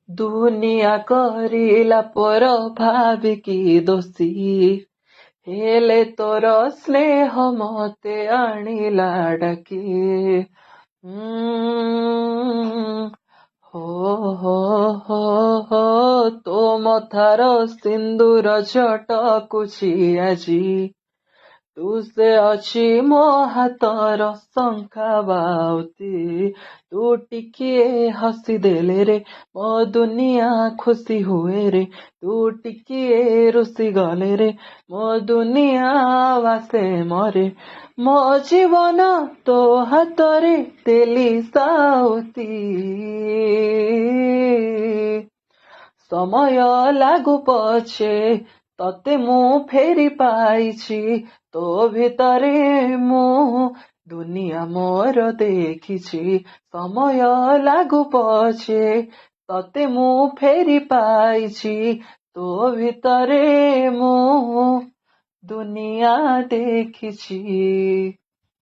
ଦୁନିଆ କରିଲା ପର ଭାବିକି ଦୋଷୀ, ହେଲେ ତୋର ସ୍ନେହ ମତେ ଆଣିଲା ଡାକି। ହୋ ହୋ ହୋ ହୋ ତୋ ମଥାର ସିନ୍ଦୁର ଝଟକୁଛି ଆଜି, ତୁ ସେ ଅଛି ମୋ ହାତର ଶଙ୍ଖା ବାଉତି। ତୁ ଟିକିଏ ହସିଦେଲେ ରେ ମୋ ଦୁନିଆ ଖୁସି ହୁଏ ରେ, ତୁ ଟିକିଏ ରୁଷି ଗଲେ ରେ ମୋ ଦୁନିଆ ବାସେ ମରେ। ମୋ ଜୀବନ ତୋ ହାତରେ ଦେଲି ସାଉତି, ସମୟ ଲାଗୁ ପଛେ ତତେ ମୁଁ ଫେରି ପାଇଛି, ତୋ ଭିତରେ ମୁଁ ଦୁନିଆ ମୋର ଦେଖିଛି। ସମୟ ଲାଗୁ ପଛେ ତତେ ମୁଁ ଫେରି ପାଇଛି, ତୋ ଭିତରେ ମୁଁ ଦୁନିଆ ଦେଖିଛି।